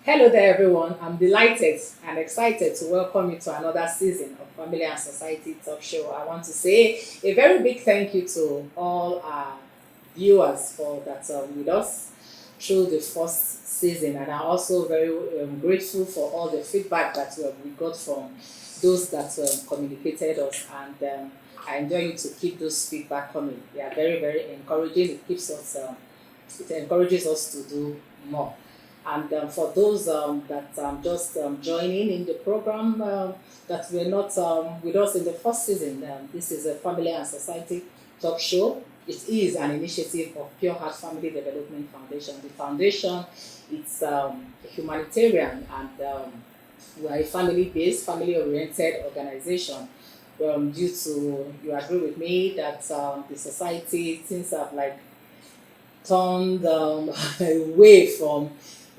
Hello there, everyone. I'm delighted and excited to welcome you to another season of Family and Society Talk Show. I want to say a very big thank you to all our viewers for that with us through the first season, and I'm also very grateful for all the feedback that we got from those that communicated us, and I enjoy you to keep those feedback coming. They are very, very encouraging. It encourages us to do more. And for those that just joining in the program that were not with us in the first season, this is a Family and Society Talk Show. It is an initiative of Pure Heart Family Development Foundation. The foundation it's a humanitarian and we are a family-based, family-oriented organization. Due to you agree with me that the society things have like turned away from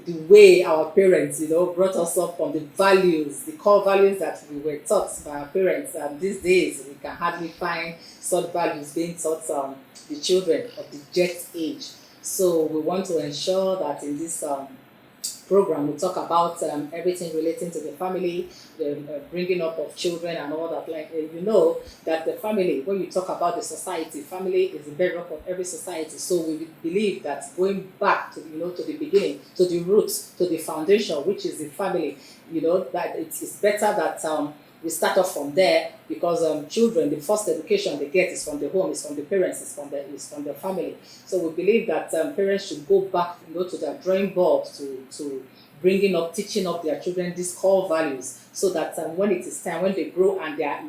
the way our parents, brought us up on the values, the core values that we were taught by our parents. And these days, we can hardly find such values being taught the children of the jet age. So we want to ensure that in this program we talk about everything relating to the family, the bringing up of children and all that. Like you know that the family, when you talk about the society, family is the bedrock of every society. So we believe that going back to to the beginning, to the roots, to the foundation, which is the family, that it's better that we start off from there because children, the first education they get is from the home, is from the parents, is from the family. So we believe that parents should go back, to their drawing board to bringing up, teaching up their children these core values, so that when it is time, when they grow and they are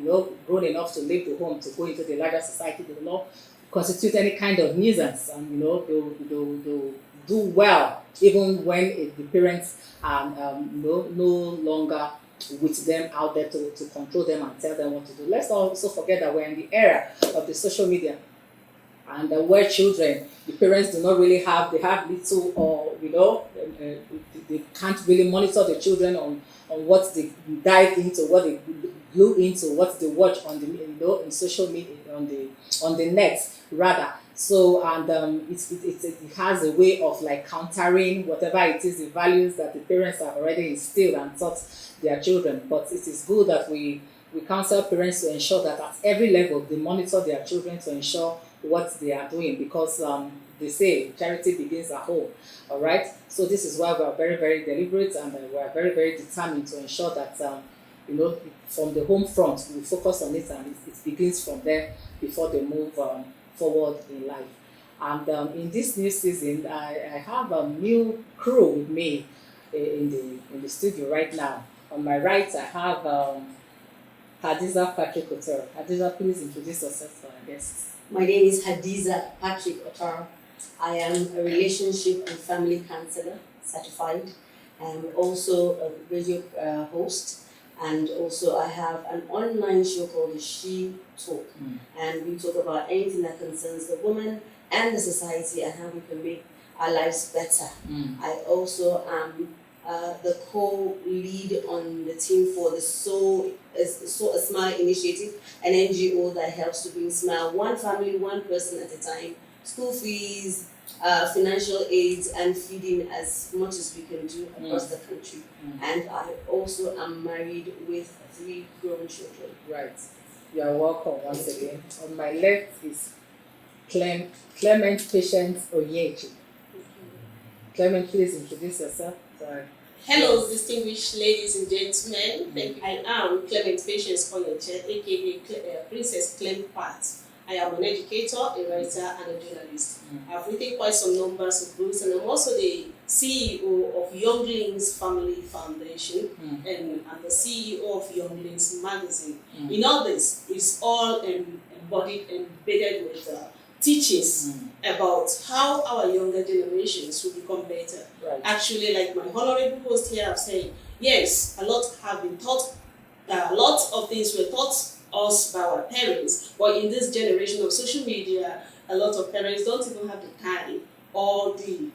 grown enough to leave the home to go into the larger society, they will not constitute any kind of nuisance, and they'll do well even when the parents are no longer with them out there to control them and tell them what to do. Let's also forget that we're in the era of the social media, and where children, the parents do not really have, they have little, or they can't really monitor the children on what they dive into, what they glue into, what they watch on the in social media, on the net rather. So, and it has a way of like countering whatever it is, the values that the parents have already instilled and taught their children. But it is good that we counsel parents to ensure that at every level they monitor their children to ensure what they are doing, because they say charity begins at home. All right. So this is why we are very, very deliberate, and we are very, very determined to ensure that from the home front we focus on it, and it begins from there before they move forward in life. And in this new season, I have a new crew with me in the studio right now. On my right, I have Hadiza Patrick Otero. Hadiza, please introduce yourself to our guests. My name is Hadiza Patrick Otaro. I am a relationship and family counselor, certified. I am also a radio host, and also I have an online show called the She Talk. And we talk about anything that concerns the woman and the society and how we can make our lives better. I also am the co-lead on the team for the So a Smile initiative, an NGO that helps to bring smile one family, one person at a time, school fees, financial aids, and feeding as much as we can do across the country. And I also am married with 3 grown children. Right. You are welcome once again. On my left is Clement Patience Oyechi. Clement, please introduce yourself. Sorry. Hello, distinguished ladies and gentlemen. Thank you. I am Clement Patience Oyechi, aka Princess Clem Pat. I am an educator, a writer, and a journalist. I've written quite some numbers of books, and I'm also the CEO of Younglings Family Foundation, and I'm the CEO of Younglings Magazine. In all this, it's all embodied and embedded with teachings about how our younger generations will become better. Right. Actually, like my honorable host here have said, yes, a lot have been taught, a lot of things were taught us by our parents, but in this generation of social media, a lot of parents don't even have the time or the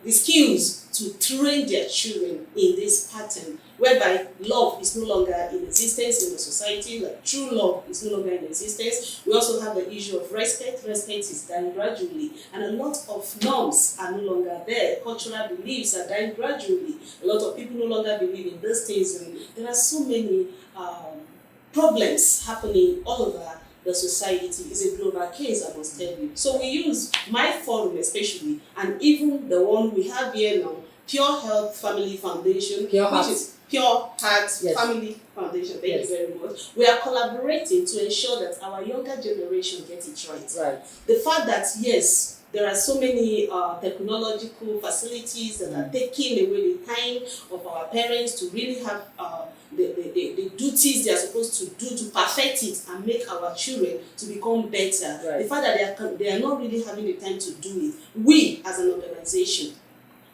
the skills to train their children in this pattern, whereby love is no longer in existence in the society, like true love is no longer in existence. We also have the issue of respect. Respect is dying gradually, and a lot of norms are no longer there. Cultural beliefs are dying gradually. A lot of people no longer believe in these things, and there are so many problems happening all over the society. Is a global case, I must tell you. So we use my forum especially, and even the one we have here now, Pure Health Family Foundation, which is Pure Heart Family Foundation. Thank you very much. We are collaborating to ensure that our younger generation gets it right. The fact that yes, there are so many technological facilities that are taking away the time of our parents to really have the duties they are supposed to do to perfect it and make our children to become better. The fact that they are not really having the time to do it. We, as an organization,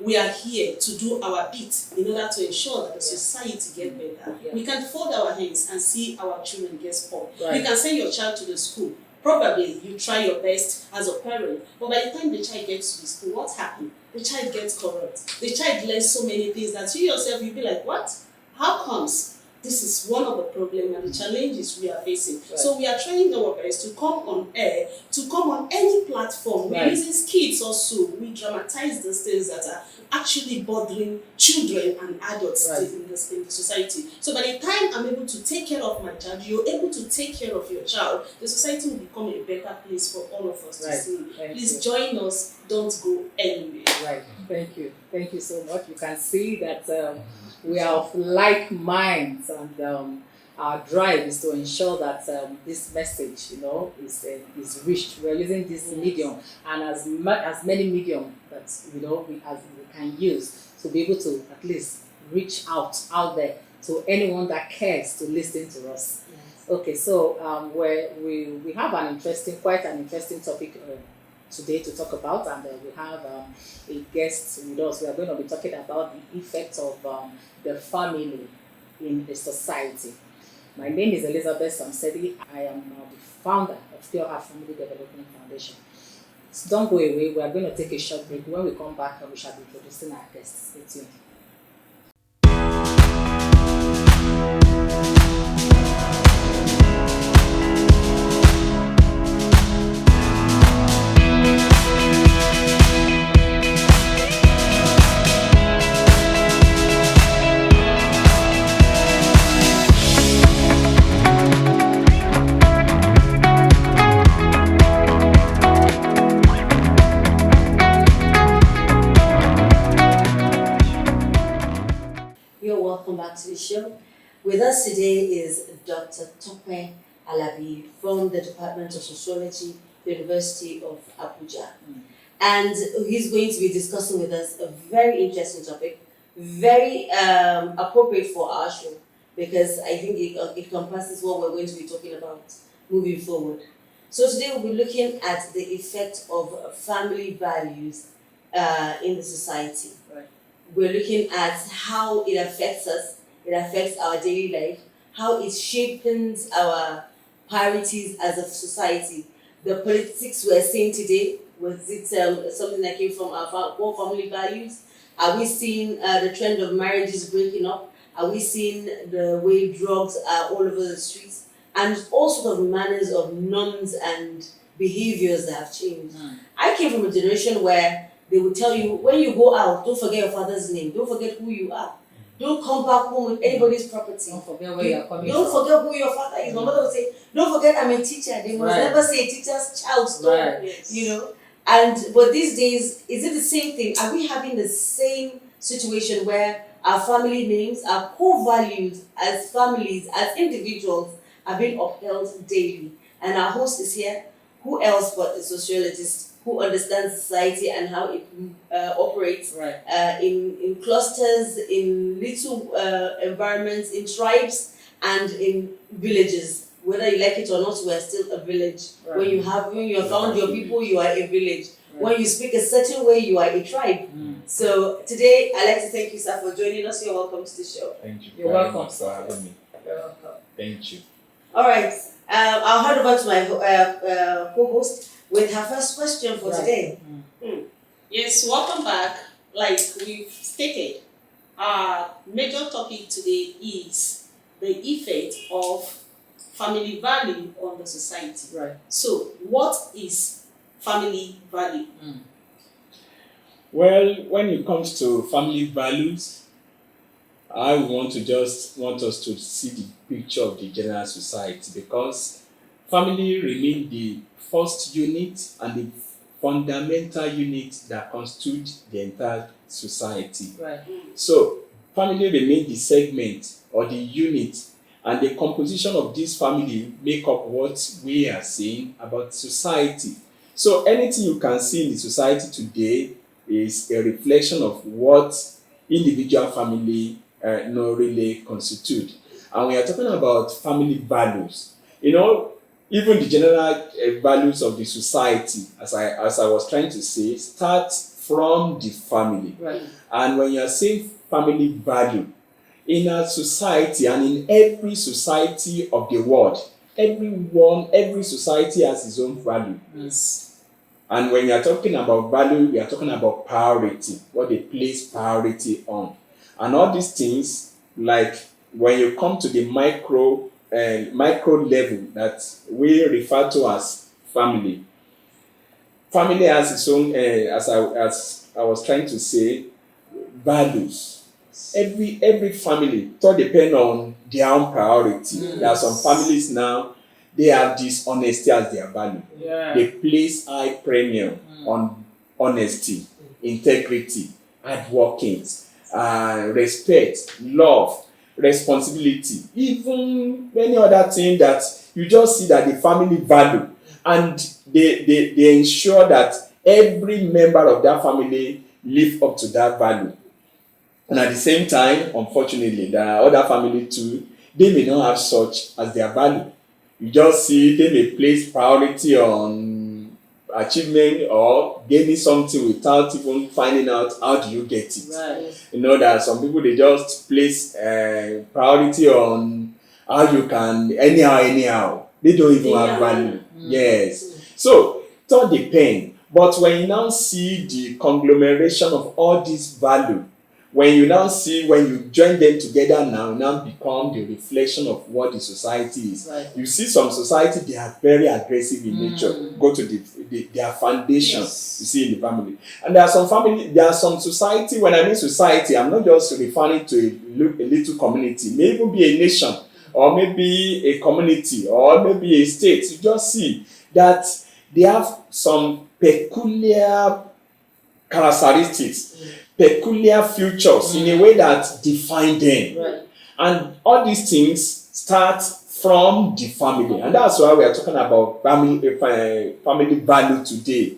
we are here to do our bit in order to ensure that the society gets better. We can fold our hands and see our children get spoiled. You can send your child to the school. Probably you try your best as a parent, but by the time the child gets to the school, what happened? The child gets corrupt. The child learns so many things that you yourself, you'll be like, what? How comes? This is one of the problems and the challenges we are facing. So we are trying our best to come on air, to come on any platform. We're using skits also. We dramatize those things that are actually bothering children and adults in the society. So by the time I'm able to take care of my child, you're able to take care of your child, the society will become a better place for all of us to see. Please join us. Don't go anywhere. Thank you. Thank you so much. You can see that we are of like minds, and our drive is to ensure that this message, is reached. We are using this medium, and as many medium that we can use to be able to at least reach out there to anyone that cares to listen to us. Okay, so we have quite an interesting topic today to talk about, and we have a guest with us. We are going to be talking about the effect of the family in the society. My name is Elizabeth Samsedi. I am the founder of Pure Heart Family Development Foundation. So don't go away. We are going to take a short break. When we come back, we shall be introducing our guests. Stay tuned. Welcome back to the show. With us today is Dr. Tope Alabi from the Department of Sociology, University of Abuja. And he's going to be discussing with us a very interesting topic, very appropriate for our show, because I think it encompasses what we're going to be talking about moving forward. So today we'll be looking at the effect of family values in the society. We're looking at how it affects us, it affects our daily life, how it shapes our priorities as a society. The politics we're seeing today, was it something that came from our core family values? Are we seeing the trend of marriages breaking up? Are we seeing the way drugs are all over the streets? And all sorts of manners of norms and behaviors that have changed. I came from a generation where they will tell you, when you go out, don't forget your father's name. Don't forget who you are. Don't come back home with anybody's property. Don't forget where you are coming Don't from. forget who your father is. My mother would say, don't forget I'm a teacher. They must never say a teacher's child story. But these days, is it the same thing? Are we having the same situation where our family names, our core values as families, as individuals, are being upheld daily? And our host is here. Who else but a sociologist who understands society and how it operates in clusters, in little environments, in tribes, and in villages. Whether you like it or not, we're still a village. When you have found your people, you are a village. When you speak a certain way, you are a tribe. So today, I'd like to thank you, sir, for joining us. You're welcome to the show. Thank you. You're welcome for having me. You're welcome. Thank you. All right. I'll hand over to my co-host with her first question for today. Yes, welcome back. like we've stated, our major topic today is the effect of family value on the society. Right. So, what is family value? Well, when it comes to family values, I want us to see the picture of the general society, because family remain the first unit and the fundamental unit that constitute the entire society. Right. So, family remain the segment or the unit, and the composition of this family make up what we are saying about society. So, anything you can see in the society today is a reflection of what individual family really constitute. And we are talking about family values. Even the general values of the society, as I was trying to say, start from the family. Right. And when you are saying family value, in a society and in every society of the world, every society has its own value. Yes. And when you are talking about value, we are talking about priority, what they place priority on. And all these things, like when you come to the micro level that we refer to as family. Family has its own, as I was trying to say, values. Every family, it all depends on their own priority. Yes. There are some families now, they have this honesty as their value. Yeah. They place high premium on honesty, integrity, hard working, respect, love, responsibility, even many other things that you just see that the family value, and they ensure that every member of that family live up to that value. And at the same time, unfortunately, there are other families too, they may not have such as their value. You just see they may place priority on achievement or gaining something without even finding out how do you get it. Right. That some people, they just place priority on how you can anyhow. They don't even have value. Yes. So it all depends. But when you now see the conglomeration of all these value, when you join them together now become the reflection of what the society is. Right. You see some society, they are very aggressive in nature. Go to their foundation. Yes. You see in the family. And there are some society, when I mean society, I'm not just referring to a little community. It may even be a nation, or maybe a community, or maybe a state. You just see that they have some peculiar characteristics, peculiar features in a way that define them. Right. And all these things start from the family. And that's why we are talking about family value today.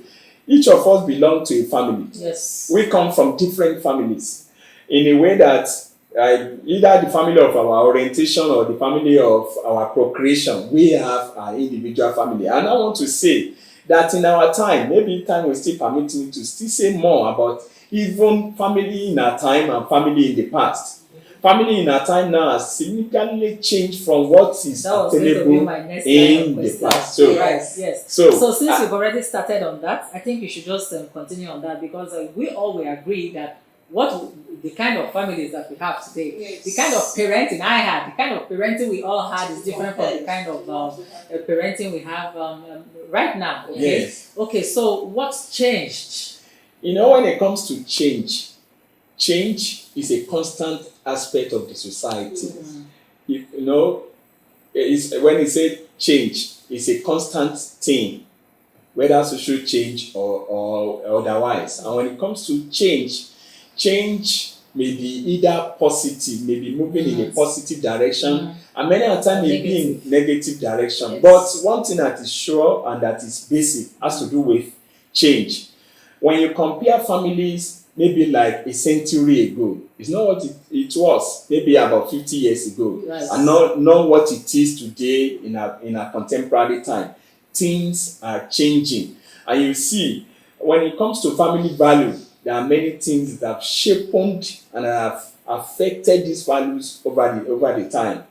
Each of us belong to a family. Yes. We come from different families in a way that either the family of our orientation or the family of our procreation, we have our individual family. And I want to say that in our time, maybe time will still permit me to still say more about even family in our time and family in the past. Family in our time now has significantly changed from what is available in the past. So, yes. So since you've already started on that, I think you should just continue on that, because we all will agree that the kind of families that we have today, the kind of parenting I had, the kind of parenting we all had is different from the kind of parenting we have right now. Okay? Yes. Okay, so what's changed? When it comes to change is a constant aspect of the society. When you say change, it's a constant thing, whether social change or otherwise. And when it comes to change may be either positive, maybe moving in a positive direction, and many a time may be in negative direction. Yes. But one thing that is sure and that is basic has to do with change. When you compare families, maybe like a century ago, it's not what it was maybe about 50 years ago, Right. and not what it is today in a contemporary time. Things are changing, and you see, when it comes to family value, there are many things that have shaped and have affected these values over the time.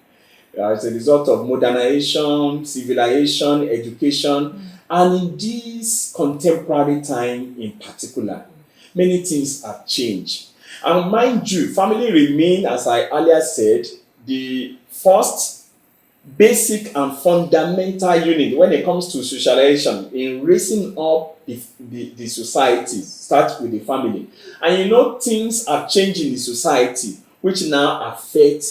As a result of modernization, civilization, education, and in this contemporary time in particular. many things have changed. And mind you, family remain, as I earlier said, the first basic and fundamental unit when it comes to socialization in raising up the society. Start with the family. And things are changing in the society which now affect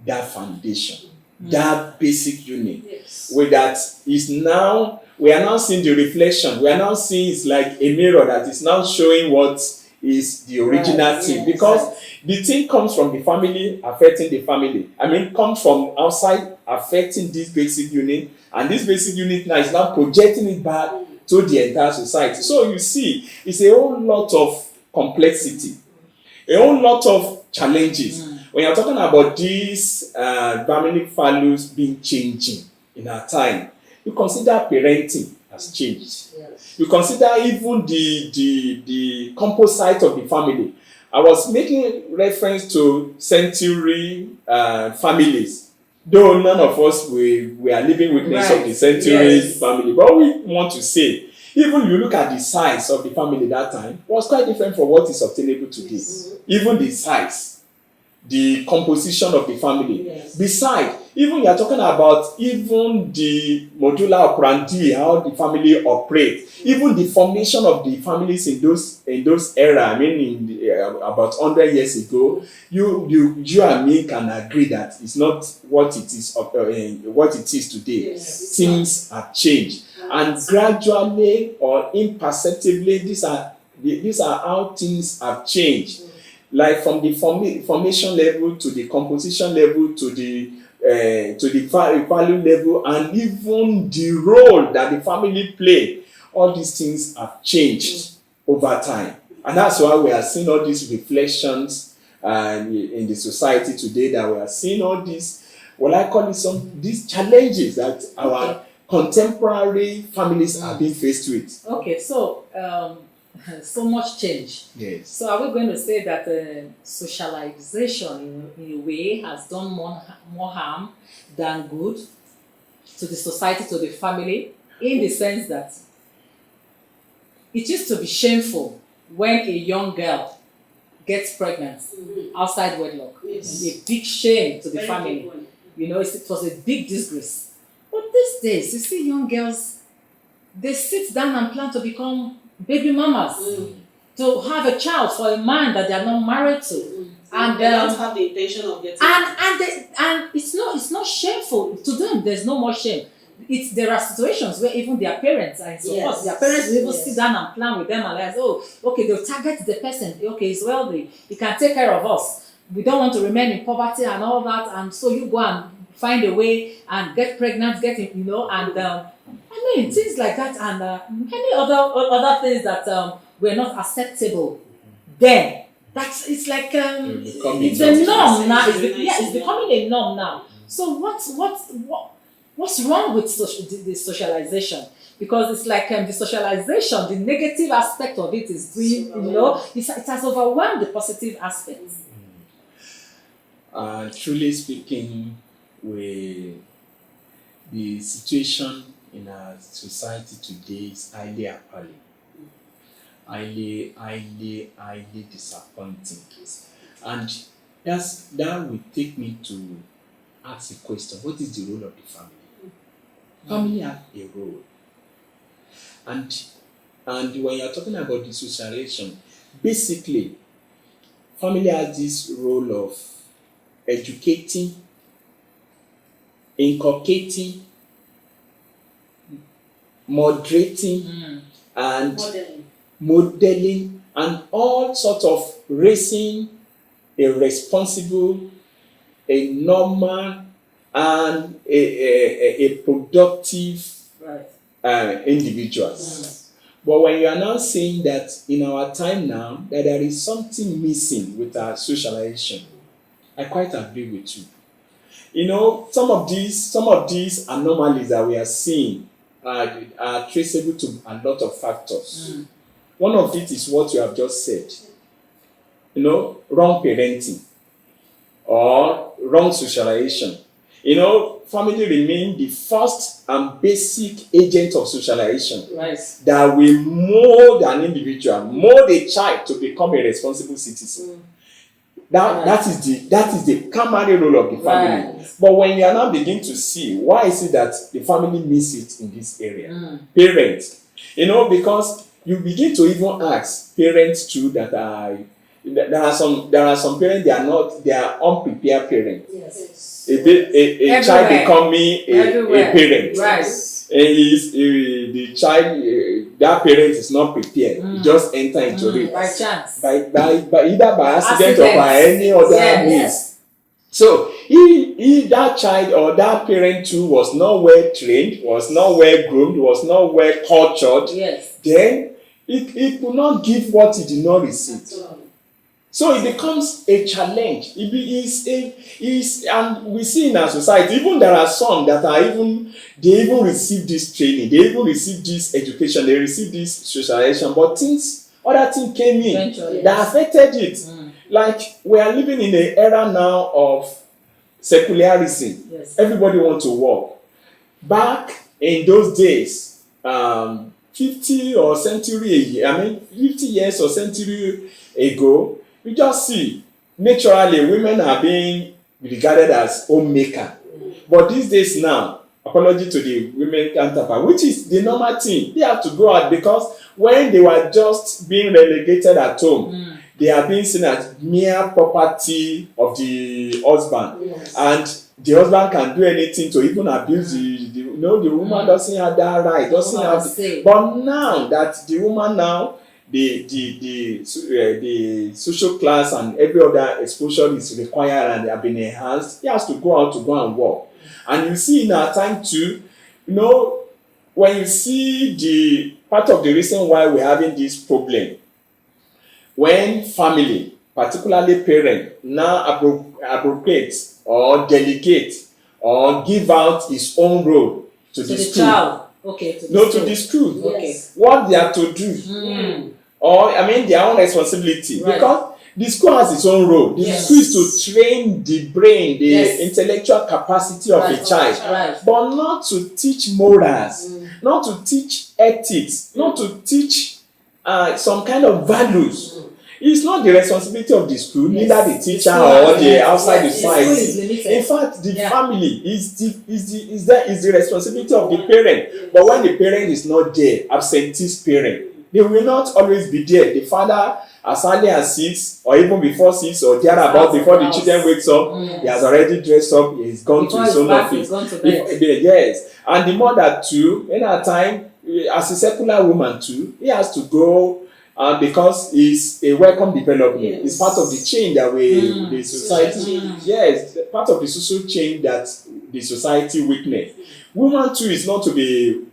that foundation, that basic unit. Yes. With that is now, we are now seeing the reflection. We are now seeing it's like a mirror that is now showing what is the original Right, thing. yes. Because the thing comes from the family, affecting the family. Comes from outside, affecting this basic unit. And this basic unit now is now projecting it back to the entire society. So you see, it's a whole lot of complexity, a whole lot of challenges. When you're talking about these family values being changing in our time, you consider parenting has changed. Yes. You consider even the composite of the family. I was making reference to century families, though none of us we are living witness of the centuries family. But we want to say, even you look at the size of the family that time, was quite different from what is obtainable today. Even the size, the composition of the family. Yes. Besides, even you are talking about even the modular operandi, how the family operates, even the formation of the families in those era. About 100 years ago, you and me can agree that it's not what it is today. Yes. Things have changed, and gradually or imperceptibly, these are how things have changed. Like from the formation level to the composition level to the value level, and even the role that the family play. All these things have changed over time, and that's why we are seeing all these reflections in the society today. That we are seeing all these, I call it these challenges that our contemporary families are being faced with. Okay, so so much change. Yes. So are we going to say that socialization in a way has done more harm than good to the society, to the family, in the sense that it used to be shameful when a young girl gets pregnant outside wedlock. Yes. A big shame to the Very family. big one. It was a big disgrace. But these days, you see young girls, they sit down and plan to become baby mamas, to have a child for a man that they are not married to. And they don't have the intention of getting and it's not shameful to them. There's no more shame. There are situations where even their parents are in support. Yes. Their parents will even Yes. sit down and plan with them and like, okay, they'll target the person. Okay, he's wealthy. He can take care of us. We don't want to remain in poverty and all that. And so you go and find a way and get pregnant, things like that, and many other things that were not acceptable then. It's like it's a norm now. It's becoming a norm now. So what's wrong with the socialization? Because it's like the socialization, the negative aspect of it is doing, it has overwhelmed the positive aspects. Truly speaking, the situation in our society today is highly appalling, highly disappointing, and that will take me to ask a question: what is the role of the family? Family have a role, and when you are talking about the socialization, basically, family has this role of educating, inculcating, moderating, and modeling, and all sorts of raising a responsible, a normal, and a productive individuals. But when you are now saying that in our time now that there is something missing with our socialization, I quite agree with you. Some of these anomalies that we are seeing are traceable to a lot of factors. One of it is what you have just said. Wrong parenting or wrong socialization. family remain the first and basic agent of socialization Right. that will mold an individual, mold a child to become a responsible citizen. That is the primary role of the family. Right. But when you are now beginning to see, why is it that the family miss it in this area? Parents, because you begin to even ask parents too that there are some parents, they are unprepared parents. Yes. A child becoming a parent. Right. The child, that parent is not prepared. He just enter into it By chance. by either by accident or by any other Yes. means. So if that child or that parent too was not well trained, was not well groomed, was not well cultured, Yes. then it could not give what he did not receive. So it becomes a challenge. And we see in our society, even there are some that they even receive this training, they even receive this education, they receive this socialization, but other things came in Eventually. that affected it. Like we are living in an era now of secularism. Yes. Everybody wants to work. Back in those days, 50 or century, 50 years or century ago, we just see naturally women are being regarded as homemaker. But these days now, apology to the women counterpart, which is the normal thing. They have to go out because when they were just being relegated at home, they are being seen as mere property of the husband. Yes. And the husband can do anything to even abuse the woman doesn't have that right, doesn't have but now that the woman now, the social class and every other exposure is required and they have been enhanced, he has to go out to go and work. And you see in our time too, when you see the part of the reason why we're having this problem, when family, particularly parent, now appropriate or delegate or give out his own role to the school. Child. Okay. To the school. Okay. What they have to do. Or their own responsibility. Right. Because the school has its own role. The school is to train the brain, the intellectual capacity of a child. Right. But not to teach morals, not to teach ethics, not to teach some kind of values. It's not the responsibility of the school, neither the teacher or the outside society. In fact, the family is the responsibility of the parent. But when the parent is not there, absentee parent, they will not always be there. The father, as early as 6 or even before 6 or thereabout, before the children wakes up, he has already dressed up, he's gone to his own office. Yes. And the mother too, in her time, as a secular woman too, he has to go because it's a welcome development. Yes. It's part of the change that the society, part of the social change that the society witnessed. Woman too is not to be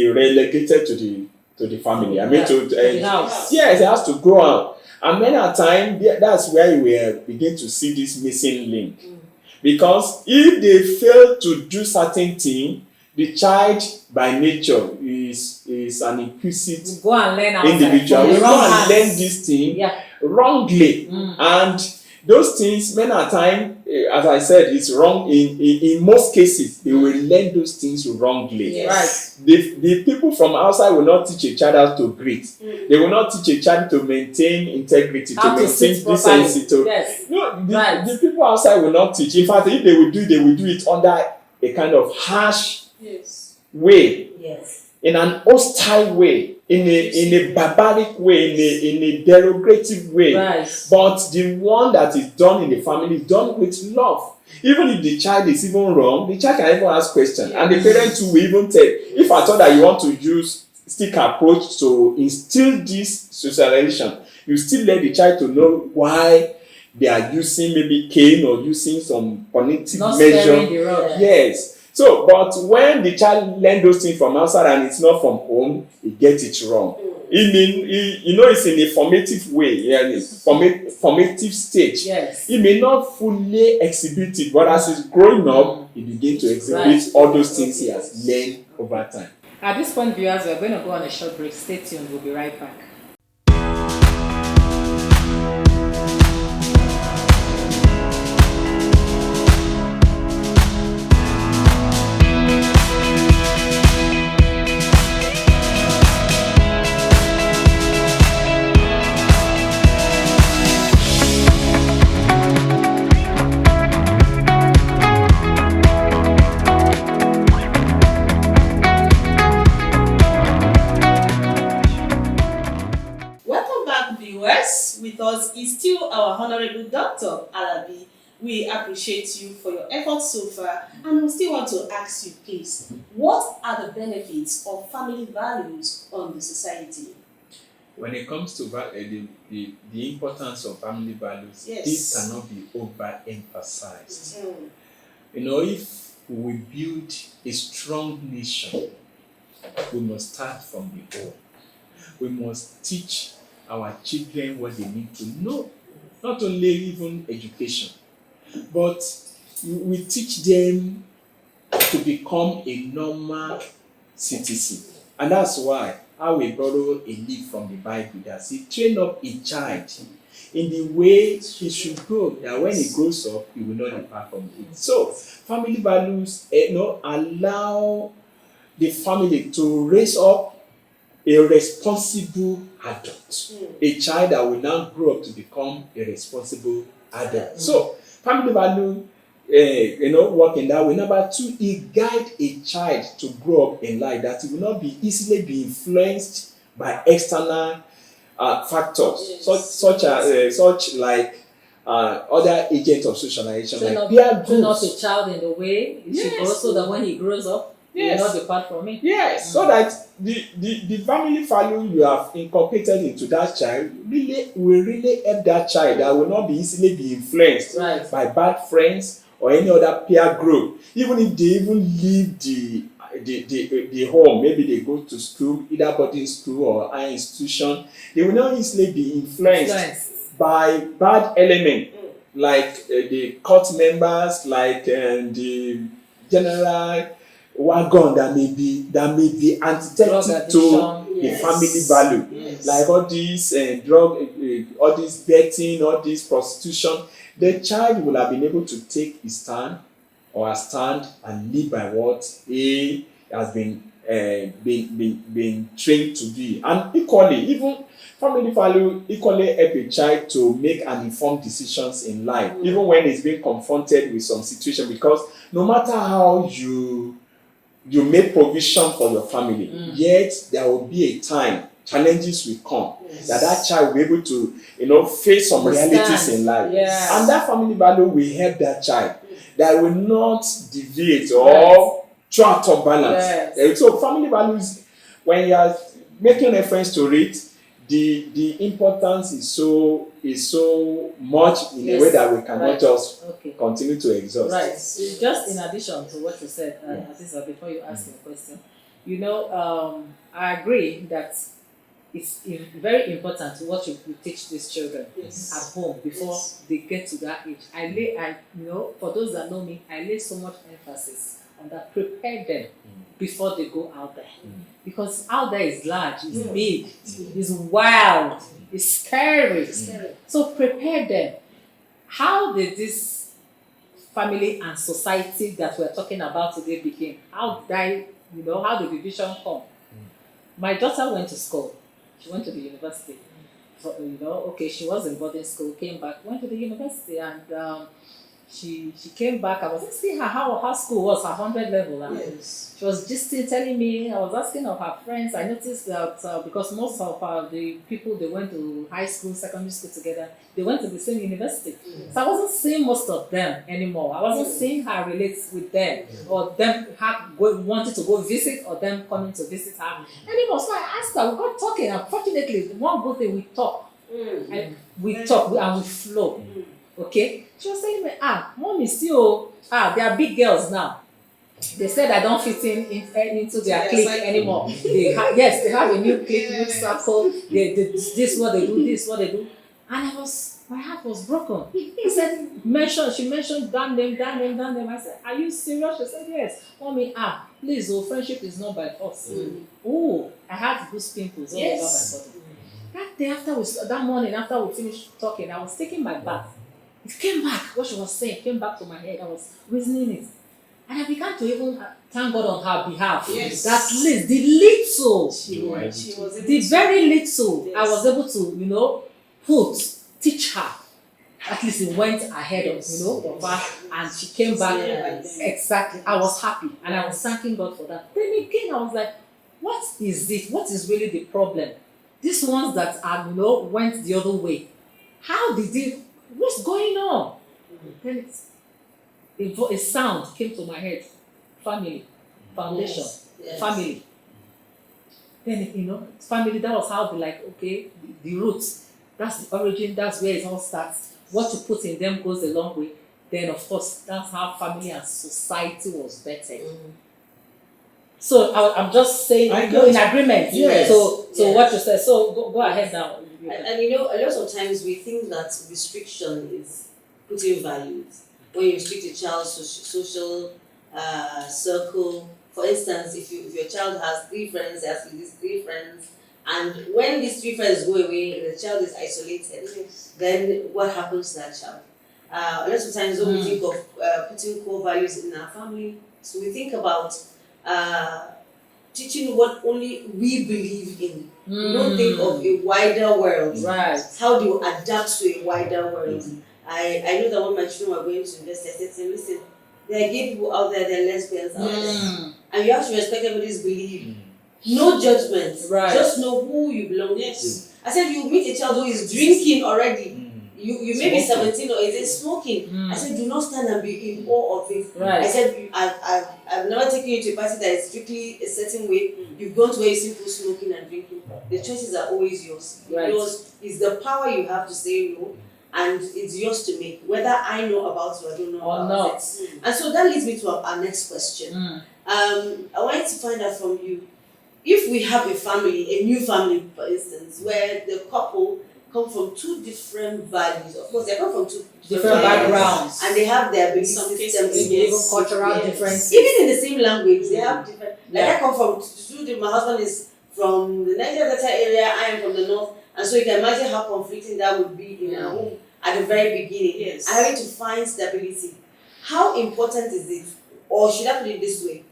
relegated to the family. To the house. Yes, it has to grow out. And many a time, that's where we begin to see this missing link. Because if they fail to do certain things, the child by nature is an inquisitive individual. We go and learn this thing wrongly. And those things, many a time, as I said, it's wrong. In most cases, they will learn those things wrongly. Yes. Right. The people from outside will not teach a child how to greet. They will not teach a child to maintain integrity, to maintain decency. The people outside will not teach. In fact, if they will do it under a kind of harsh way, in an hostile way, in a barbaric way, in a derogative way. Right. But the one that is done in the family is done with love. Even if the child is even wrong, the child can even ask questions. And the parent too will even tell, if I thought that you want to use stick approach to instill this socialization, you still let the child to know why they are using maybe cane or using some punitive measure. Yes. So, but when the child learns those things from outside and it's not from home, he gets it wrong. It's in a formative way, formative stage. Yes. He may not fully exhibit it, but as he's growing up, he begins to exhibit all those things he has learned over time. At this point, viewers, we're going to go on a short break. Stay tuned. We'll be right back. but he's still our Honorable Dr. Alabi. We appreciate you for your efforts so far, and we still want to ask you, please, what are the benefits of family values on the society? When it comes to the importance of family values, Yes. this cannot be overemphasized. Mm. You know, if we build a strong nation, we must start from the home. We must teach our children what they need to know, not only even education, but we teach them to become a normal citizen. And that's why I will borrow a leaf from the Bible that says, train up a child in the way he should go, that when he grows up, he will not depart from it. So, family values allow the family to raise up a responsible adult, a child that will now grow up to become a responsible adult. So, family value, work in that way. Number two, it guides a child to grow up in life, that it will not be easily be influenced by external factors, Yes. such like other agents of socialization, Train like up, peer train up a groups. child in the way it should go, Yes. so that when he grows up, he Yes. will not depart from it. Yes, so that the family value you have incorporated into that child will really help that child, that will not be easily be influenced Right. by bad friends or any other peer group. Even if they even leave the home, maybe they go to school, either boarding school or higher institution, they will not easily be influenced by bad element, like the court members, like the general wagon that may be antithetical to the Yes. family value, Yes. like all these drug, all this betting, all this prostitution. The child will have been able to take his stand or a stand and live by what he has been trained to be. And equally, even family value equally help a child to make an informed decisions in life, even when he's being confronted with some situation, because no matter how you make provision for your family, yet there will be a time challenges will come, that child will be able to face some realities in life. Yes. And that family value will help that child, that will not deviate or throw out of balance. Yes. So family values, when you are making reference to it, the importance is so much in a way that we cannot Right. just Okay. continue to exhaust. Right. Just in addition to what you said, Aziza, before you ask your question, I agree that it's very important what you teach these children Yes. at home before Yes. they get to that age. For those that know me, I lay so much emphasis on that. Prepare them before they go out there, because out there is large, it's big, it's wild, it's scary. So prepare them. How did this family and society that we're talking about today begin? How did the vision come? My daughter went to school. She went to the university. She was in boarding school, came back, went to the university, and she came back. I was asking her how her school was, her 100 level. And Yes. she was just still telling me, I was asking of her friends. I noticed that because most of the people, they went to high school, secondary school together, they went to the same university. So I wasn't seeing most of them anymore. I wasn't seeing her relate with them, or them wanting to go visit, or them coming to visit her anymore. So I asked her, we got talking. Unfortunately, one good thing, we talk. And we talk and we flow. Okay? She was saying, mommy, still, they are big girls now. They said I don't fit into their clique anymore. They have a new clique, new circle. This what they do, this what they do. And my heart was broken. He said, she mentioned that name. I said, are you serious? She said, yes. Mommy, please, friendship is not by force. I had goose pimples all over my body. That day that morning after we finished talking, I was taking my bath. It came back, what she was saying came back to my head. I was reasoning it. And I began to even thank God on her behalf. Yes. That least, the little, She was able the to- very little, Yes. I was able to, teach her. At least it went ahead of her, and she came back. Yes. Exactly. I was happy, and I was thanking God for that. Then again, I was like, what is it? What is really the problem? These ones that went the other way, what's going on? Then a sound came to my head. Family, foundation, Yes. family. Then, family, that was how okay, the roots, that's the origin, that's where it all starts. What you put in them goes a long way. Then, of course, that's how family and society was bettered. So I'm just saying, I in agreement. Yes. So Yes. what you said. So go ahead now. And a lot of times we think that restriction is putting values. When you restrict a child's social circle, for instance, if your child has 3 friends, they have these 3 friends, and when these 3 friends go away, the child is isolated. Then what happens to that child? A lot of times when we think of putting core values in our family, so we think about teaching what only we believe in. We don't think of a wider world. Right. How do you adapt to a wider world? I know that when my children were going to university, I said to them, listen, there are gay people out there, there are lesbians out there. And you have to respect everybody's belief. No judgment. Right. Just know who you belong to. Yes. I said, you meet a child who is drinking already. You may be Smoking. 17 or 18 smoking. I said, do not stand and be in awe of it. Right. I said, I've never taken you to a party that is strictly a certain way. You've gone to where you see people smoking and drinking. The choices are always yours. Right. Yours is the power you have to say no, and it's yours to make. Whether I know about it or I don't know Or about not. it. And so that leads me to our next question. I wanted to find out from you, if we have a family, a new family, for instance, where the couple come from 2 different values. Of course, they come from 2 Different backgrounds. and they have their belief Some systems. cases, Even cultural Yes. differences. Even in the same language, they have different. Like Yeah. I come from my husband is from the Niger Delta area, I am from the north, and so you can imagine how conflicting that would be in our home at the very beginning. Yes. And having to find stability. How important is it? Or should I put it this way?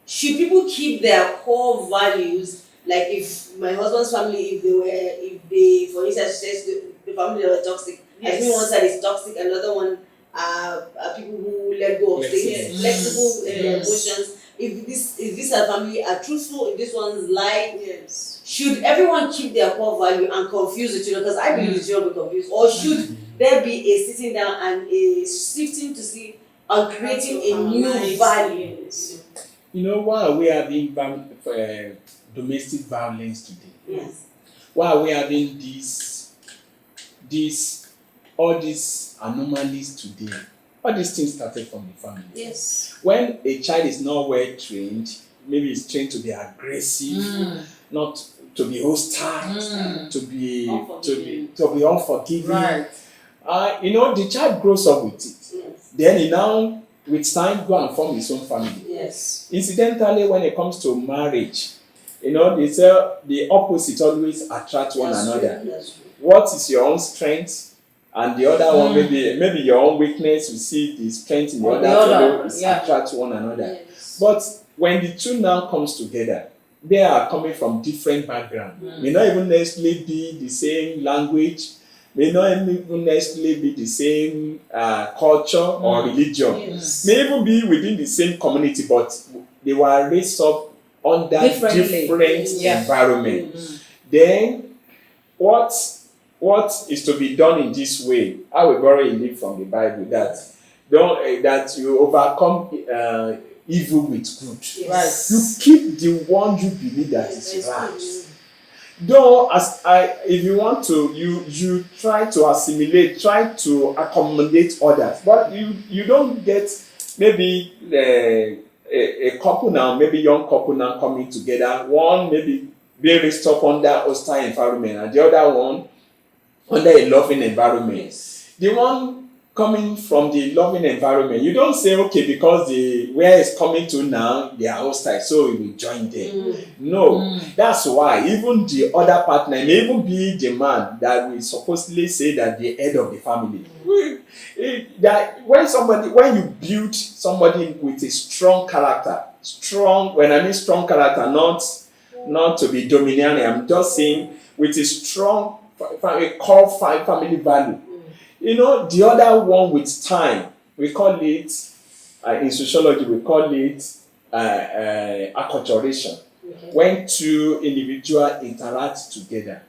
Should people keep their core values? Like if my husband's family, if they, for instance, says the family that were toxic, I Yes. think one side is toxic, another one are people who let go of things, flexible in their emotions. If this family are truthful, if this one's lie, Yes. should everyone keep their core value and confuse the children? Because I believe the children will be confused. Or should there be a sitting down and a shifting to see and creating a new value? Yes. Why are we having domestic violence today? Yes. Why are we having all these anomalies today? All these things started from the family. Yes. When a child is not well trained, maybe he's trained to be aggressive, not to be hostile, to be unforgiving. Right. The child grows up with it. Yes. Then he now, with time, go and form his own family. Yes. Incidentally, when it comes to marriage, they say the opposite always attract one That's another. true. That's true. What is your own strength? And the other one, maybe your own weakness, you see the strength in the Or other the other, fellow is yeah. attract one another. Yes. But when the two now comes together, they are coming from different backgrounds. May not even necessarily be the same language, may not even necessarily be the same culture or religion. Yes. May even be within the same community, but they were raised up under Differently. different Yeah. environment. Then what is to be done in this way? I will borrow a leaf from the Bible that you overcome evil with good. Right. You keep the one you believe that is Yes. right. Though if you want to, you try to assimilate, try to accommodate others, but you don't get maybe a couple now, maybe young couple now coming together. One maybe being raised up under hostile environment, and the other one under a loving environment. Yes. The one coming from the loving environment, you don't say, okay, because where it's coming to now, they are hostile, so we will join them. No, that's why even the other partner may even be the man that we supposedly say that the head of the family. That when you build somebody with a strong character, when I mean strong character, not to be domineering, I'm just saying with a strong core family value. The other one with time, we call it, in sociology, we call it acculturation. Okay. When two individuals interact together.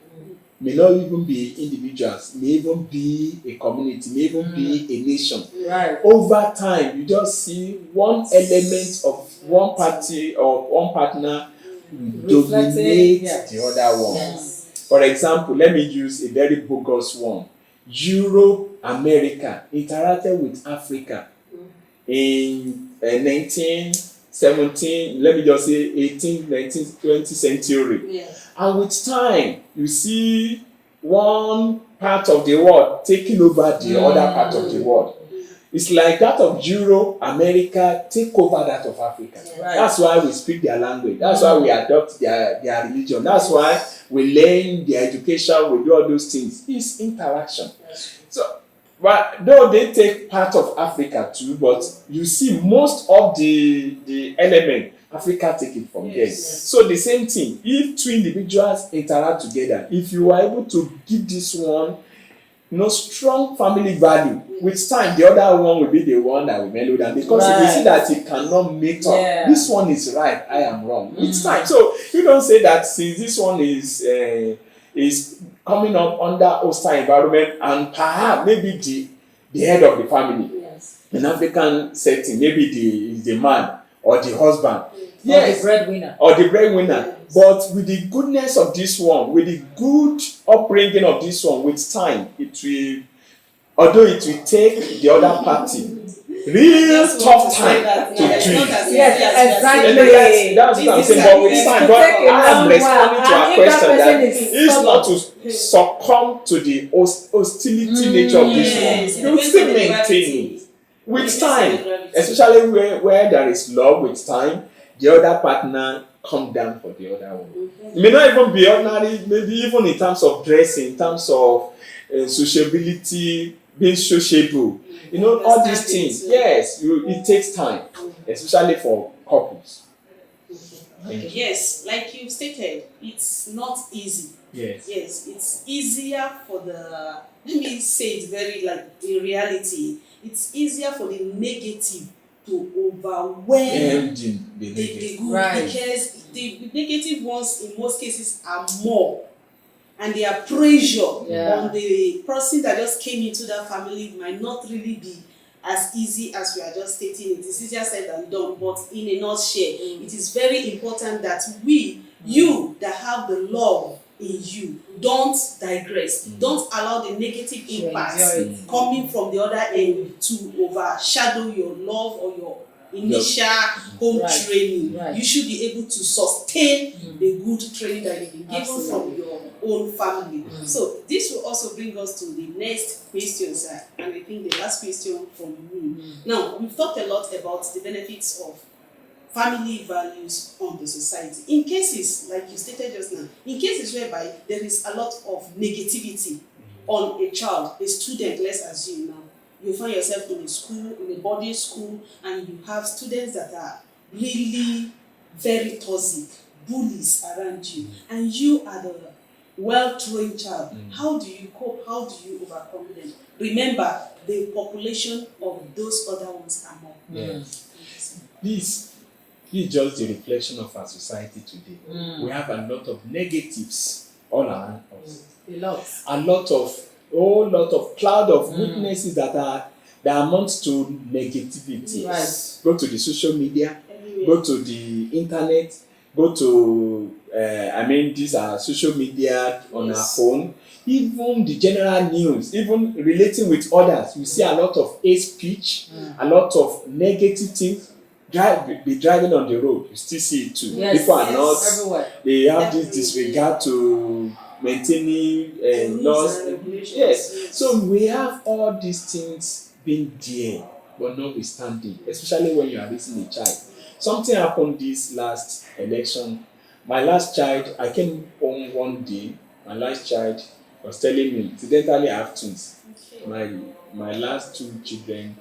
may not even be individuals, may even be a community, may even be a nation. Right. Over time, you just see one element of one party or one partner dominate Yes. the other one. Yes. For example, let me use a very bogus one. Europe, America interacted with Africa in 1917, let me just say 18th, 19th, 20th century. Yeah. And with time, you see one part of the world taking over the other part of the world. It's like that of Europe, America take over that of Africa. Right. That's why we speak their language. That's why we adopt their religion. That's why we learn their education, we do all those things. It's interaction. So, but though they take part of Africa too, but you see most of the element, Africa take it from there. So the same thing, if two individuals interact together, if you are able to give this one strong family value, with time the other one will be the one that will mellow down, because if you see that it cannot meet up, this one is right, I am wrong. With time, so you don't say that since this one is coming up under hostile environment, and perhaps maybe the head of the family, in African setting, maybe the man or the husband, or the breadwinner. But with the goodness of this one, with the good upbringing of this one, with time, although it will take the other party real tough time to do it. Yes, exactly. That's what I'm saying. But with time, but I am responding to our question that it's not to succumb to the hostility nature of this one. You will still maintain it with time, especially where there is love. With time, the other partner come down for the other one. It may not even be ordinary, maybe even in terms of dressing, in terms of sociability, being sociable. All these things. Yes, it takes time, especially for couples. Okay. Yes, like you stated, it's not easy. Yes, it's easier for let me say it very in reality, it's easier for the negative to overwhelm the good, because the negative ones in most cases are more, and their pressure on the person that just came into that family might not really be as easy as we are just stating it. It's easier said than done, but in a nutshell, it is very important that you that have the love in you, don't digress. Don't allow the negative impacts coming from the other end to overshadow your love or your initial home training. You should be able to sustain the good training that you've been given from your own family. So this will also bring us to the next question, sir, and I think the last question from me. Now, we've talked a lot about the benefits of family values on the society. In cases, like you stated just now, in cases whereby there is a lot of negativity on a child, a student, let's assume now, you find yourself in a school, in a boarding school, and you have students that are really very toxic, bullies around you, and you are the well-trained child. How do you cope? How do you overcome them? Remember, the population of those other ones are more. This is just the reflection of our society today. We have a lot of negatives all around us. A lot of cloud of witnesses that amount to negativity. Go to the social media, go to the internet, go to these are social media on our phone, even the general news, even relating with others. You see a lot of hate speech, a lot of negative things. Be driving on the road, you still see it too. People are not everywhere. They have this disregard to maintaining laws. So we have all these things being there, but notwithstanding, especially when you are raising a child. Something happened this last election. My last child, I came home one day, my last child was telling me, incidentally I have twins. My last two children,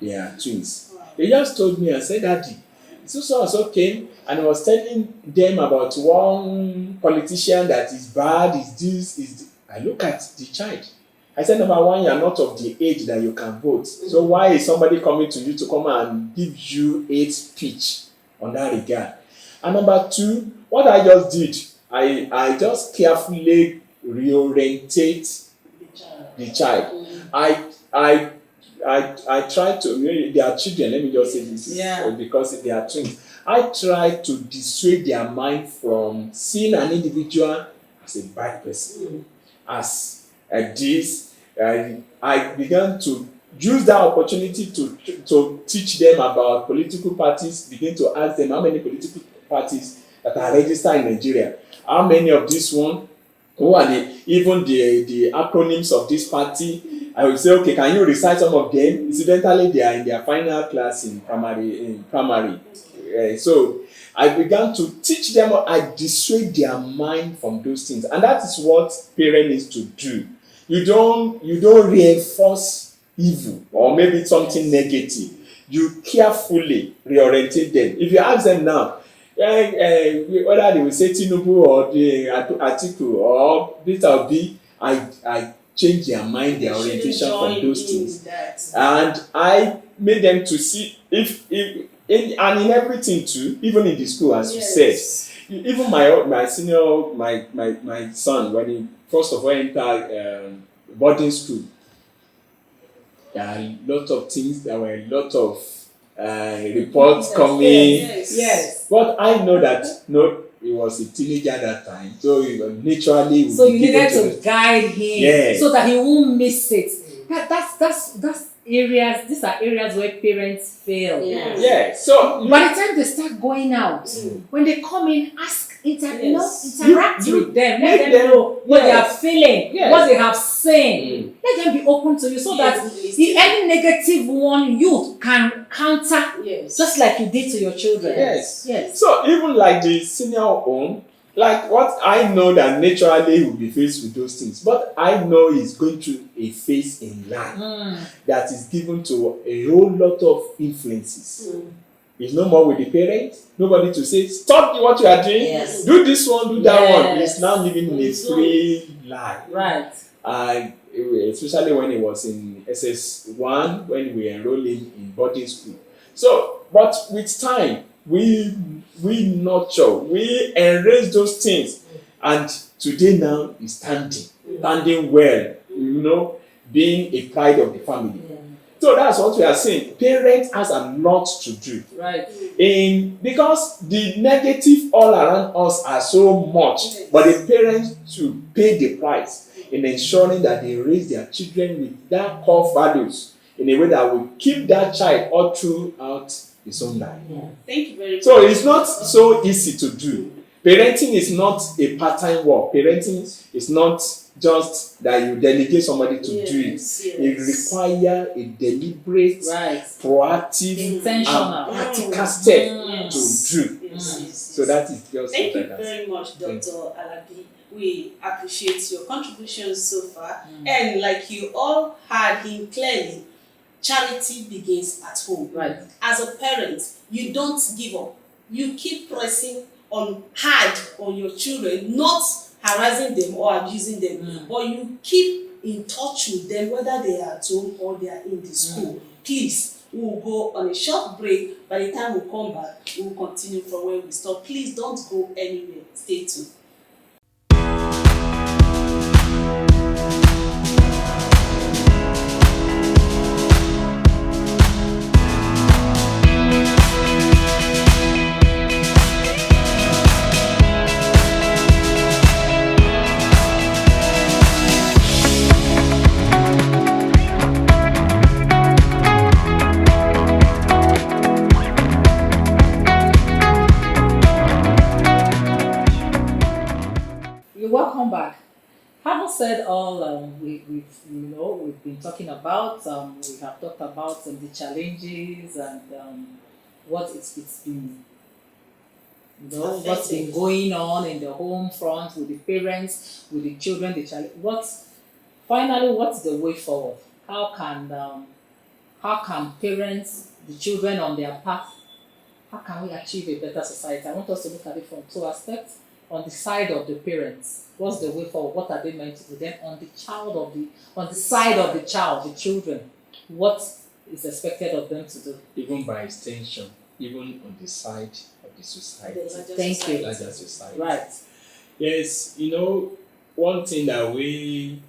they are twins. They just told me, I said, Daddy, so came and I was telling them about one politician that is bad, is this, is this. I look at the child. I said, number one, you are not of the age that you can vote. So why is somebody coming to you to come and give you hate speech on that regard? And number two, what I just did, I just carefully reorientate the child. I try to, they are children, let me just say this, Yeah. because they are twins. I try to dissuade their mind from seeing an individual as a bad person. As this, I began to use that opportunity to teach them about political parties, begin to ask them how many political parties that are registered in Nigeria, how many of this one, who are the acronyms of this party. I will say, okay, can you recite some of them? Incidentally, they are in their final class in primary. So I began to teach them, I dissuade their mind from those things. And that is what parents need to do. You don't reinforce evil or maybe something negative. You carefully reorientate them. If you ask them now, whether they will say Tinubu or the Atiku or Peter Obi, I change their mind, their orientation from those things. And I made them to see in everything too, even in the school, as you said. Even my senior, my son, when he first of all entered boarding school, there are a lot of things, there were a lot of reports coming. Yes. But I know that he was a teenager at that time, so naturally. So you needed to guide him, so that he won't miss it. That's areas. These are areas where parents fail. Yeah. So by the time they start going out, when they come in, interact with them. Let them know what they are feeling, what they have seen. Let them be open to you, so that any negative one you can counter, just like you did to your children. Yes. So even like the senior home, like what I know that naturally he will be faced with those things, but I know he's going through a phase in life that is given to a whole lot of influences. He's no more with the parents. Nobody to say, stop what you are doing. Do this one, do that one. He's now living in a free life. Right. Especially when he was in SS1, when we enrolled him in boarding school. So, but with time, we nurture, we enrich those things, and today now he's standing well, being a pride of the family. So that's what we are saying. Parents has a lot to do. Right. Because the negative all around us are so much, but the parents should pay the price in ensuring that they raise their children with that core values in a way that will keep that child all throughout his own life. Thank you very much. So it's not so easy to do. Parenting is not a part-time work. Parenting is not just that you delegate somebody to do it. It requires a deliberate, proactive, intentional, and practical step to do. So that is just. Thank you very much, Dr. Alabi. We appreciate your contributions so far. And like you all heard him clearly, charity begins at home. Right. As a parent, you don't give up. You keep pressing hard on your children, not harassing them or abusing them, but you keep in touch with them, whether they are at home or they are in the school. Please, we will go on a short break. By the time we come back, we will continue from where we stop. Please don't go anywhere. Stay tuned. Welcome back. Having said all we've been talking about, we have talked about the challenges and what it's been, what's been going on in the home front with the parents, with the children, the child. What's the way forward? How can parents, the children on their path, how can we achieve a better society? I want us to look at it from two aspects. On the side of the parents, what's the way forward? What are they meant to do? Then on the side of the child, the children, what is expected of them to do? Even by extension, even on the side of the society. Thank you. Larger society. Right. Yes, one thing that we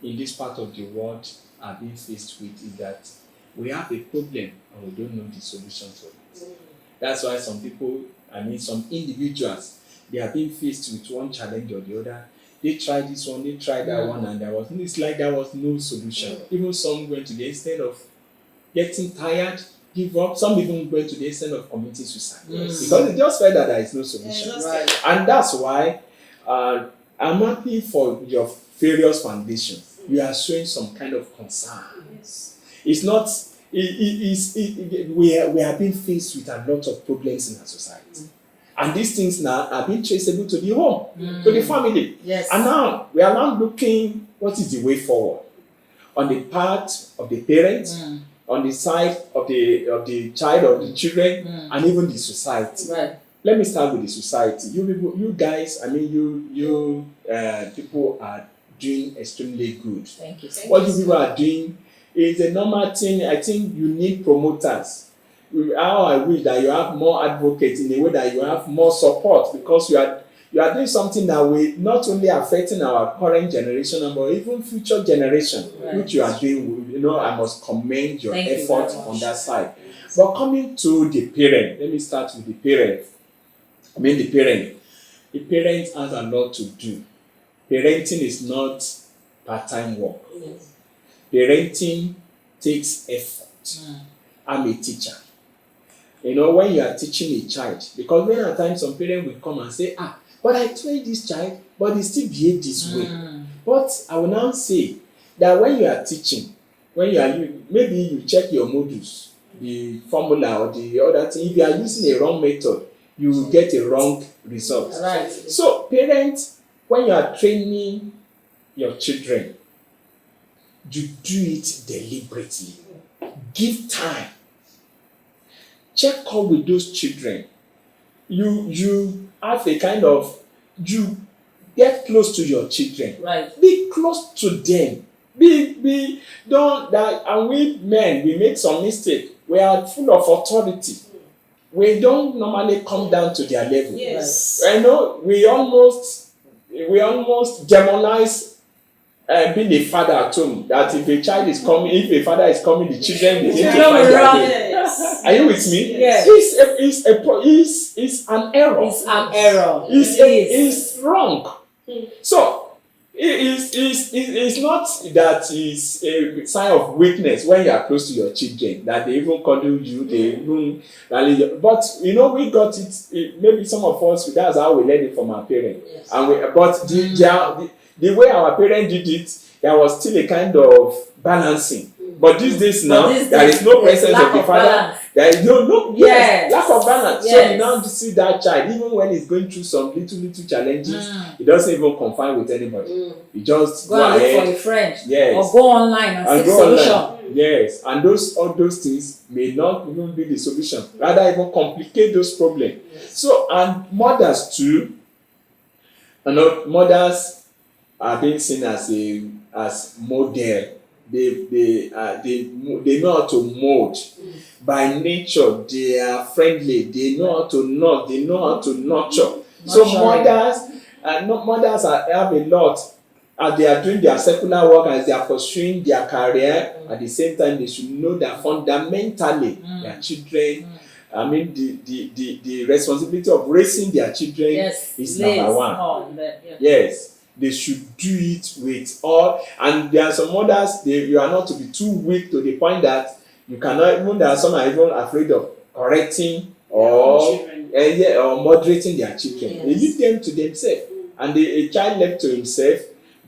in this part of the world are being faced with is that we have a problem and we don't know the solution to it. That's why some people, some individuals, they are being faced with one challenge or the other. They tried this one, they tried that one, and there was no solution. Even some went to the extent of getting tired, give up. Some even went to the extent of committing suicide because they just felt that there is no solution. Right. And that's why I'm happy for your various foundations. You are showing some kind of concern. Yes. It's not. We are being faced with a lot of problems in our society, and these things now are being traceable to the home, to the family. Yes. And now we are now looking what is the way forward on the part of the parents, on the side of the child or the children, and even the society. Right. Let me start with the society. You guys, you people are doing extremely good. Thank you. What you people are doing is a normal thing. I think you need promoters. How I wish that you have more advocates in a way that you have more support, because you are doing something that will not only affecting our current generation but even future generation, Right. which you are doing. I must commend your Thank you effort very much. on that side. But coming to the parent, let me start with the parent. The parent has a lot to do. Parenting is not part-time work. Yes. Parenting takes effort. I'm a teacher. When you are teaching a child, because many a times some parents will come and say, but I trained this child, but they still behave this way. But I will now say that when you are teaching, maybe you check your modules, the formula or the other thing. If you are using a wrong method, you will get a wrong result. Right. So parents, when you are training your children, you do it deliberately. Give time. Check up with those children. You have a kind of, you get close to your children. Right. Be close to them. Don't that. And we men, we make some mistake. We are full of authority. We don't normally come down to their level. Yes. I know we almost demonize being a father at home. That if a father is coming, the children begin to find their way. Yes. Are you with me? Yes. It's an error. It's an error. It's wrong. So it's not that it's a sign of weakness when you are close to your children that they even cuddle you, they even rally you. But we got it. Maybe some of us, that's how we learned it from our parents. Yes. And the way our parents did it, there was still a kind of balancing. But these days now, there is no presence of the father. Balance. There is no Yes. lack of balance. Yes. So you now see that child, even when he's going through some little challenges, he doesn't even confide with anybody. He just Go and look for ahead. a friend. Yes. Or go online and seek go solution. online. Yes, and all those things may not even be the solution. Rather, even complicate those problems. So, and mothers too. Mothers are being seen as model. They know how to mold. By nature, they are friendly. They know how to nurture. They know how to nurture. So mothers have a lot. As they are doing their secular work, as they are pursuing their career, at the same time they should know that fundamentally their children. The responsibility of raising their children is number one. Yes. They should do it with all, and there are some mothers, you are not to be too weak to the point that you cannot, even there are some are even afraid of correcting or moderating their children. Yes. They leave them to themselves, and a child left to himself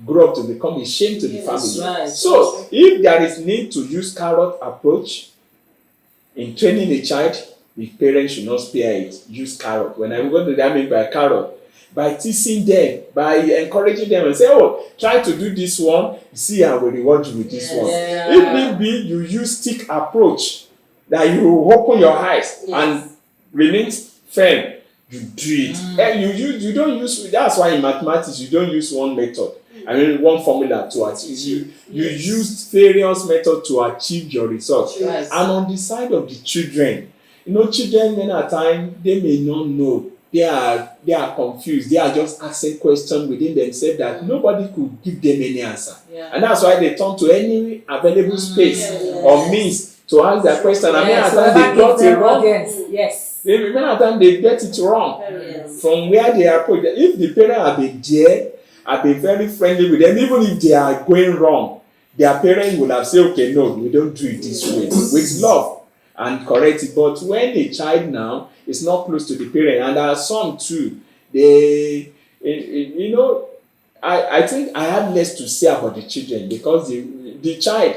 grow up to become a shame to the family. Right. So if there is need to use carrot approach in training a child, the parents should not spare it. Use carrot. When I'm going to damage by carrot, by teasing them, by encouraging them and say, try to do this one, see I will reward you with this one. If need be, you use stick approach, that you open your eyes and remain firm, you do it. And you don't use, that's why in mathematics you don't use one method. One formula to achieve. You use various methods to achieve your results. Yes. And on the side of the children, children many a time, they may not know. they are confused. They are just asking questions within themselves that nobody could give them any answer. Yeah. And that's why they turn to any available space Yes. or means to ask that question. And many Yes, times whoever they got gives it them wrong. audience. Yes. Many times they get it wrong. Yes. From where they are put. If the parent have been there, have been very friendly with them, even if they are going wrong, their parents will have said, okay, no, we don't do it this way, with love and correct it. But when a child now is not close to the parent, and there are some too, they, you know, I think I have less to say about the children, because the child,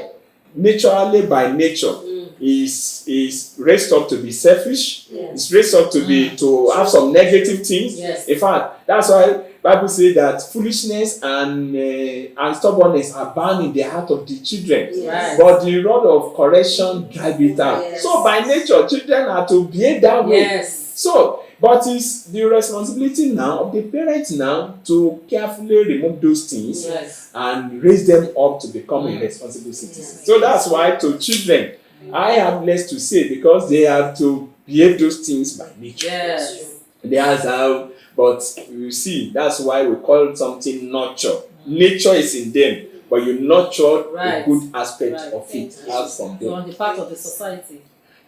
naturally by nature, is raised up to be selfish. Yes. It's raised up to have some negative things. Yes. In fact, that's why Bible says that foolishness and stubbornness are bound in the heart of the children. Yes. But the rod of correction drive it out. Yes. So by nature, children are to behave that way. Yes. So, but it's the responsibility now of the parents now to carefully remove those things Yes. and raise them up to become a responsible citizen. Yes. So that's why to children, I have less to say, because they have to behave those things by nature. Yes. That's how, but you see, that's why we call something nurture. Nature is in them, but you nurture Right. a good aspect Right. of it out from So them. on the part of the society.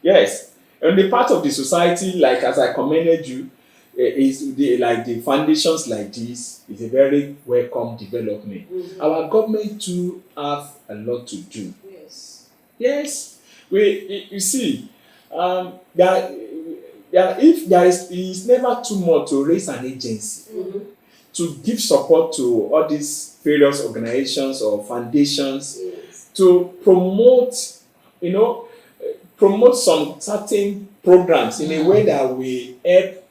Yes. And the part of the society, like as I commended you, is the foundations like this is a very welcome development. Our government too have a lot to do. Yes. Yes, you see, if there is never too much to raise an agency to give support to all these various organizations or foundations Yes. to promote, promote some certain programs in a way that will help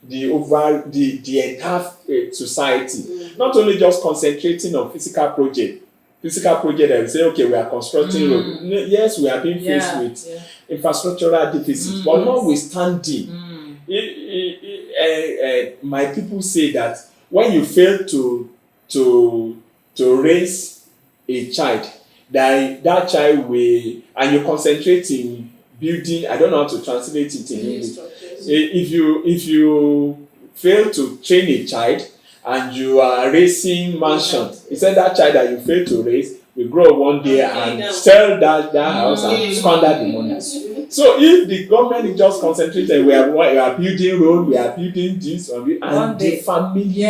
the entire society. Not only just concentrating on physical project that we say, okay, we are constructing road. Yes, we are being faced with infrastructural deficits, but notwithstanding, my people say that when you fail to raise a child, that child will, and you concentrate in building, I don't know how to translate it in English. If you fail to train a child and you are raising mansions, he said that child that you fail to raise will grow up one day and sell that house and squander the money. So if the government is just concentrated, we are building road, we are building this, and the family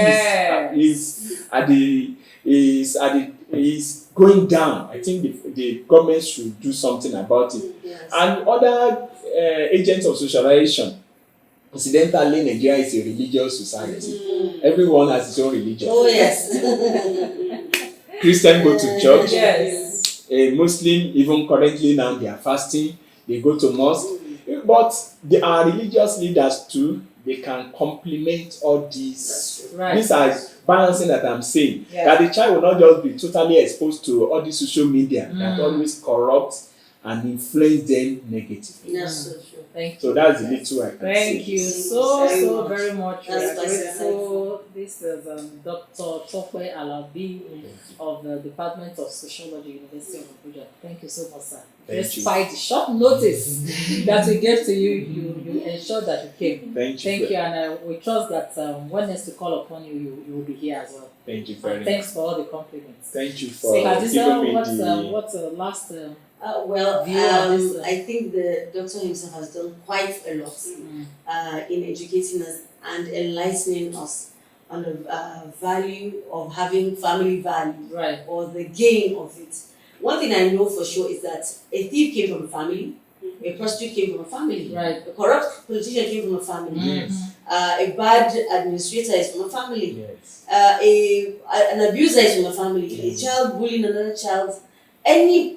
is going down. I think the government should do something about it. Yes. And other agents of socialization. Incidentally, Nigeria is a religious society. Everyone has his own religion. Oh yes. Christian go to church. Yes. A Muslim, even currently now, they are fasting. They go to mosque. But there are religious leaders too. They can complement all these. Right. These are balancing that I'm saying. Yeah. That the child will not just be totally exposed to all these social media that always corrupt and influence them negatively. That's so true. Thank you. So that's the little I can say. Thank you so so very much. We That's are very grateful. This is Dr. Tope Alabi of the Department of Sociology, University of Abuja. Thank you so much, sir. Thank Despite the short notice that we gave to you, you ensured that you came. Thank you. Thank you, and we trust that when next to call upon you, you will be here as well. Thank you very much. Thanks for all the compliments. Thank you for So, giving Khadija, me what's the last? Well, View of this, I think the doctor himself has done quite a lot in educating us and enlightening us on the value of having family value Right. or the gain of it. One thing I know for sure is that a thief came from a family, a prostitute came from a family, Right. a corrupt politician came from a family, Yes. a bad administrator is from a family, Yes. an abuser is from a family, a child bullying another child. Any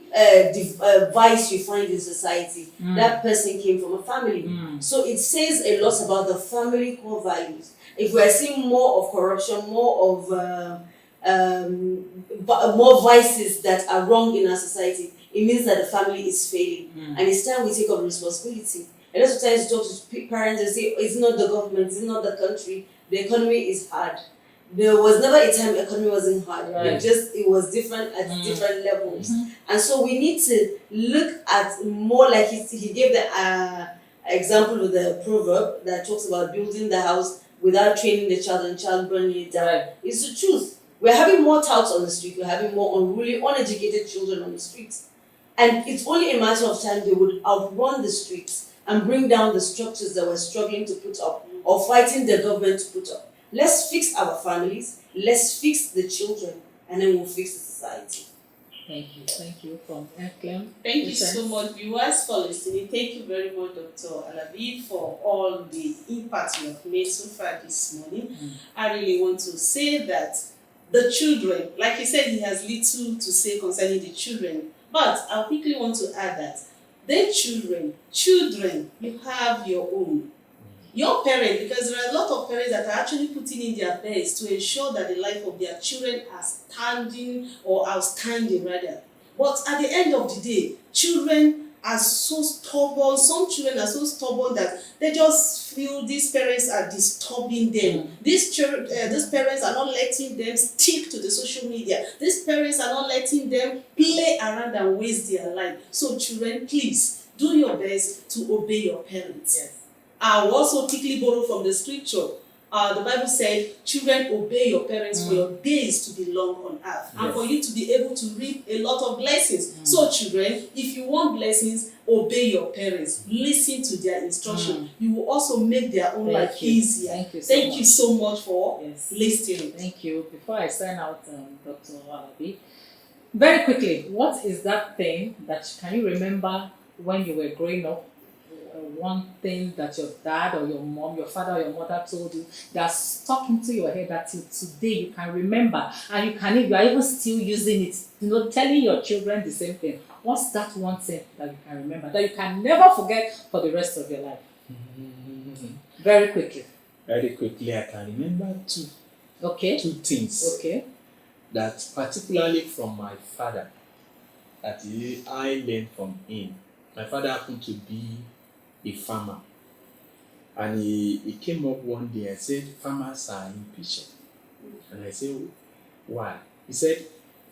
vice you find in society, that person came from a family. So it says a lot about the family core values. If we are seeing more of corruption, more of more vices that are wrong in our society, it means that the family is failing. And it's time we take up responsibility. And lots of times you talk to parents and say, it's not the government, it's not the country, the economy is hard. There was never a time the economy wasn't hard. Right. It was different at different levels. And so we need to look at more, like he gave the example of the proverb that talks about building the house without training the child and the child burning it down. Right. It's the truth. We're having more touts on the street. We're having more unruly, uneducated children on the streets. And it's only a matter of time they would outrun the streets and bring down the structures that we're struggling to put up or fighting the government to put up. Let's fix our families. Let's fix the children. And then we'll fix the society. Thank you. Thank you. From Clem. Thank you so much, viewers, for listening. Thank you very much, Dr. Alabi, for all the impact you have made so far this morning. I really want to say that the children, like he said, he has little to say concerning the children, but I quickly want to add that the children, you have your own. Your parents, because there are a lot of parents that are actually putting in their best to ensure that the life of their children are outstanding rather. But at the end of the day, children are so stubborn. Some children are so stubborn that they just feel these parents are disturbing them. These parents are not letting them stick to the social media. These parents are not letting them play around and waste their life. So children, please do your best to obey your parents. Yes. I will also quickly borrow from the scripture. The Bible said, children, obey your parents for your days to be long on earth and Yes. for you to be able to reap a lot of blessings. So children, if you want blessings, obey your parents. Listen to their instruction. You will also make their own life easier. Thank you so Thank much. you so much for Yes. listening. Thank you. Before I sign out, Dr. Alabi, very quickly, what is that thing that can you remember when you were growing up? One thing that your dad or your mom, your father or your mother told you that stuck into your head that till today you can remember and you are even still using it, telling your children the same thing. What's that one thing that you can remember that you can never forget for the rest of your life? Very quickly. Very quickly, I can remember two Okay. things Okay. that particularly from my father that I learned from him. My father happened to be a farmer, and he came up one day and said, farmers are impatient. And I said, why? He said,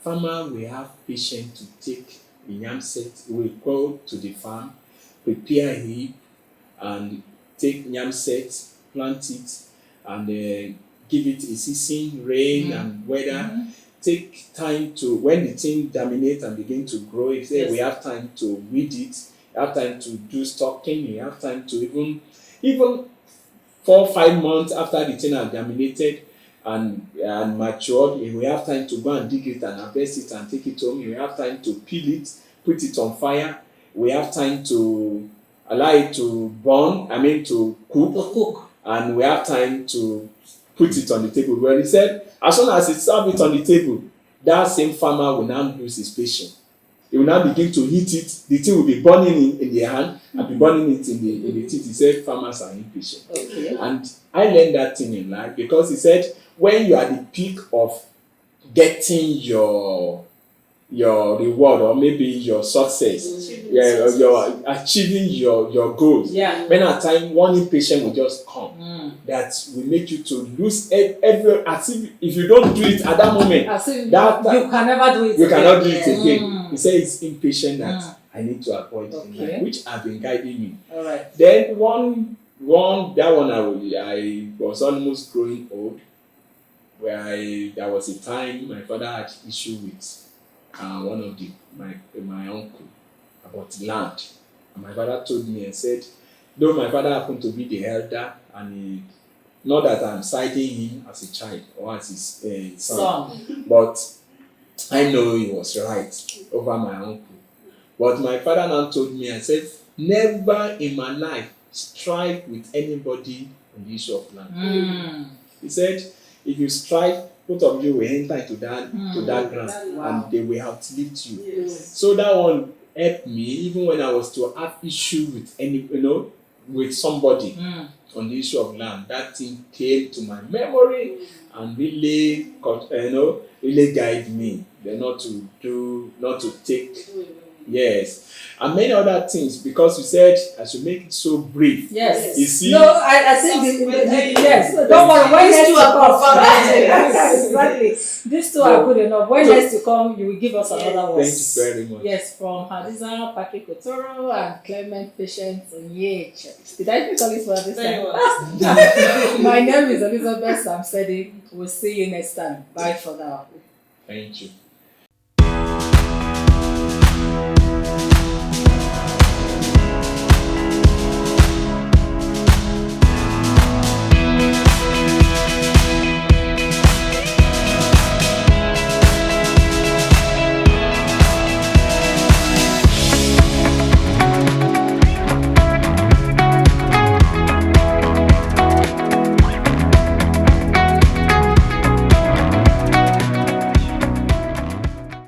farmer will have patience to take the yam set, will go to the farm, prepare a heap, and take yam set, plant it, and give it a season, rain and weather. Take time to, when the thing germinates and begin to grow, he said, we have time to weed it, you have time to do stocking, you have time to even 4 or 5 months after the thing has germinated and matured, we have time to go and dig it and harvest it and take it home. We have time to peel it, put it on fire. We have time to allow it to burn, to cook. And we have time to put it on the table. Well, he said, as soon as he serves it on the table, that same farmer will now lose his patience. He will now begin to heat it. The thing will be burning in the hand and be burning it in the teeth. He said, farmers are impatient. Okay. And I learned that thing in life because he said, when you are at the peak of getting your reward or maybe your success, you're achieving your goals. Yeah. When at time one impatient will just come, that will make you to lose every. As if you don't do it at that moment, As if you can never do it. you cannot do it again. again. He said it's impatient that I need to avoid in Okay. life, which have been guiding me. All right. Then I was almost growing old, where there was a time my father had issue with one of my uncle about land. And my father told me and said, though my father happened to be the elder, and not that I'm citing him as a child or as his son, but I know he was right over my uncle. But my father now told me and said, never in my life strive with anybody on the issue of land. He said, if you strive, both of you will enter into that ground, and they will outlive you. Yes. So that one helped me even when I was to have issue with with somebody on the issue of land. That thing came to my memory and really guide me. Not to take Yes. And many other things, because you said I should make it so brief. Yes. You see, No, I think yes. So don't worry. When These next two you are come, confirmed. exactly. These two are good enough. When next you come, you will give us another one. thank you very much. Yes, from Hadiza Patrick Otoro and Clement Patience Onyech. Did I call it for this Very time? well. My name is Elizabeth Samsedi. We'll see you next time. Bye for now. Thank you.